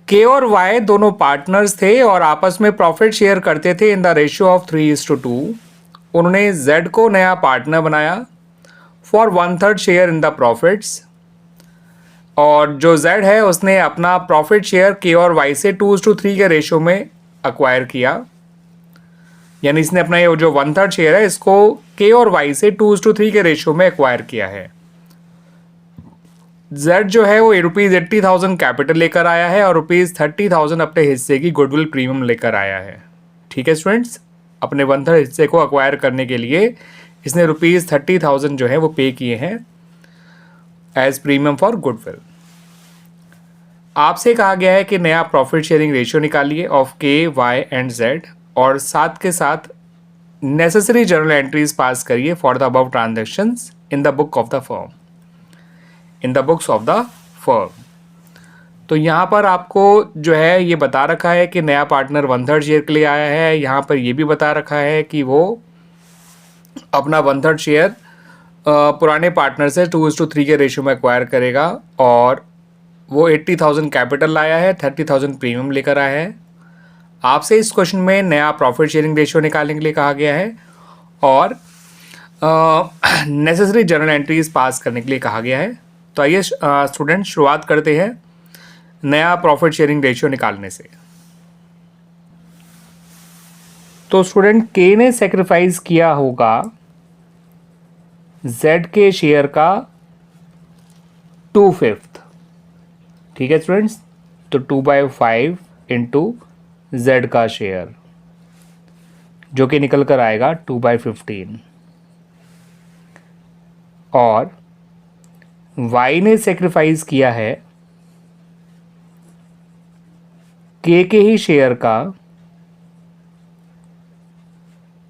के और वाई दोनों पार्टनर्स थे और आपस में प्रॉफिट शेयर करते थे इन द रेशियो ऑफ 3:2। उन्होंने जेड को नया पार्टनर बनाया for 1/3 share in the profits, और जो जेड है उसने अपना प्रॉफिट शेयर के और वाई से 2:3 के रेशियो में अक्वायर किया। यानी इसने अपना ये जो 1/3 शेयर है इसको के और वाई से 2:3 के रेशियो में एक्वायर किया है। जेड जो है वो ₹80,000 कैपिटल लेकर आया है और ₹30,000 अपने हिस्से की गुडविल प्रीमियम लेकर आया है। ठीक है स्टूडेंट्स, अपने 1/3 हिस्से को अक्वायर करने के लिए इसने ₹30,000 जो है वो पे किए हैं एज प्रीमियम फॉर गुडविल। आपसे कहा गया है कि नया प्रॉफिट शेयरिंग रेशियो निकालिए ऑफ के, वाई एंड जेड, और साथ के साथ नेसेसरी जर्नल एंट्रीज पास करिए for the above transactions in the book of the firm, in the books of the firm. तो यहाँ पर आपको जो है ये बता रखा है कि नया पार्टनर 1/3 शेयर के लिए आया है। यहाँ पर ये भी बता रखा है कि वो अपना 1/3 शेयर पुराने पार्टनर से 2:3 के रेशियो में एक्वायर करेगा, और वो 80,000 कैपिटल लाया है, 30,000 प्रीमियम लेकर आया है। आपसे इस क्वेश्चन में नया प्रॉफिट शेयरिंग रेशियो निकालने के लिए कहा गया है और नेसेसरी जर्नल एंट्रीज पास करने के लिए कहा गया है। तो आइए स्टूडेंट शुरुआत करते हैं नया प्रॉफिट शेयरिंग रेशियो निकालने से। तो स्टूडेंट के ने सेक्रीफाइस किया होगा जेड के शेयर का 2/5। ठीक है स्टूडेंट्स, तो 2/5 इंटू जेड का शेयर जो कि निकल कर आएगा 2/15, और वाई ने सेक्रीफाइस किया है के ही शेयर का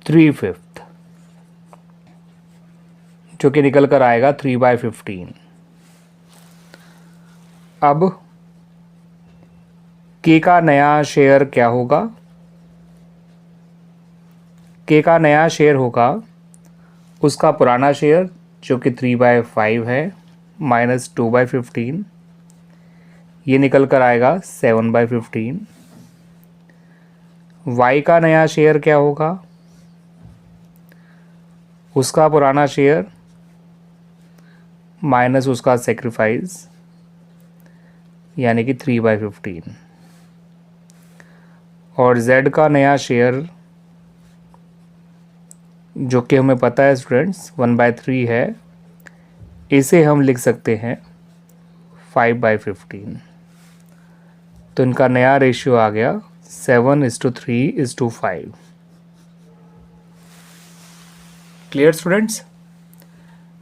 3/5 जो कि निकल कर आएगा 3/15। अब के का नया शेयर क्या होगा? के का नया शेयर होगा उसका पुराना शेयर जो कि 3/5 है माइनस 2/15, ये निकल कर आएगा 7/15। वाई का नया शेयर क्या होगा? उसका पुराना शेयर माइनस उसका सेक्रीफाइस यानी कि 3/15, और Z का नया शेयर जो कि हमें पता है स्टूडेंट्स 1/3 है, इसे हम लिख सकते हैं 5/15। तो इनका नया रेशियो आ गया 7:3:5। Clear students?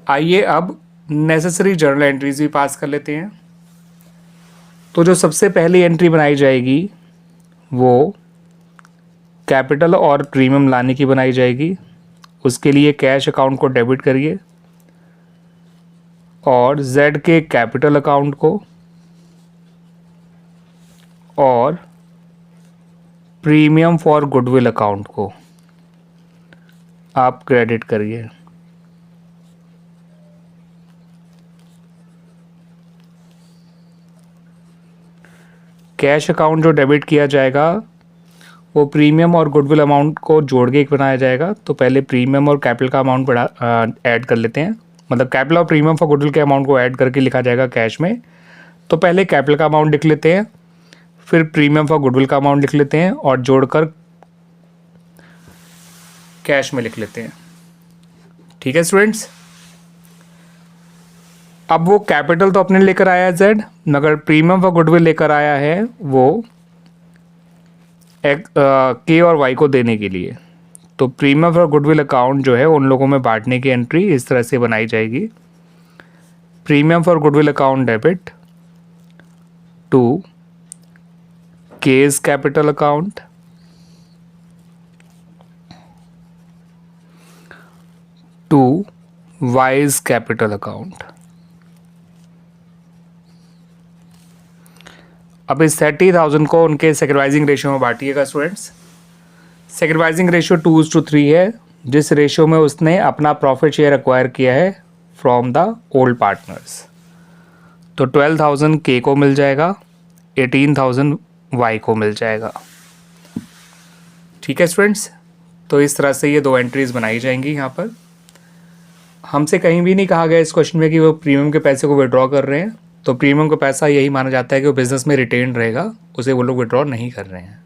आइए अब नेसेसरी जर्नल एंट्रीज भी पास कर लेते हैं। तो जो सबसे पहली एंट्री बनाई जाएगी वो कैपिटल और प्रीमियम लाने की बनाई जाएगी। उसके लिए कैश अकाउंट को डेबिट करिए और जेड के कैपिटल अकाउंट को और प्रीमियम फॉर गुडविल अकाउंट को आप क्रेडिट करिए। कैश अकाउंट जो डेबिट किया जाएगा वो प्रीमियम और गुडविल अमाउंट को जोड़ के एक बनाया जाएगा। तो पहले प्रीमियम और कैपिटल का अमाउंट ऐड कर लेते हैं, मतलब कैपिटल और प्रीमियम फॉर गुडविल के अमाउंट को ऐड करके लिखा जाएगा कैश में। तो पहले कैपिटल का अमाउंट लिख लेते हैं, फिर प्रीमियम फॉर गुडविल का अमाउंट लिख लेते हैं और जोड़कर कैश में लिख लेते हैं। ठीक है स्टूडेंट्स? अब वो कैपिटल तो अपने लेकर आया है जेड, मगर प्रीमियम फॉर गुडविल लेकर आया है वो के और वाई को देने के लिए। तो प्रीमियम फॉर गुडविल अकाउंट जो है उन लोगों में बांटने की एंट्री इस तरह से बनाई जाएगी। Premium for goodwill account debit to K's capital account to Y's capital account. अब इस 30,000 को उनके सेक्रीफाइसिंग रेशियो में बांटिएगा स्टूडेंट्स। सेक्रीफाइसिंग रेशियो 2:3 है, जिस रेशियो में उसने अपना प्रॉफिट शेयर एक्वायर किया है फ्रॉम द ओल्ड पार्टनर्स। तो 12,000 के को मिल जाएगा 18,000 वाई को मिल जाएगा। ठीक है स्टूडेंट्स, तो इस तरह से ये 2 एंट्रीज बनाई जाएंगी। यहाँ पर हमसे कहीं भी नहीं कहा गया इस क्वेश्चन में कि वो प्रीमियम के पैसे को विड्रॉ कर रहे हैं, तो प्रीमियम का पैसा यही माना जाता है कि वो बिजनेस में रिटेन रहेगा, उसे वो लोग विड्रॉ नहीं कर रहे हैं।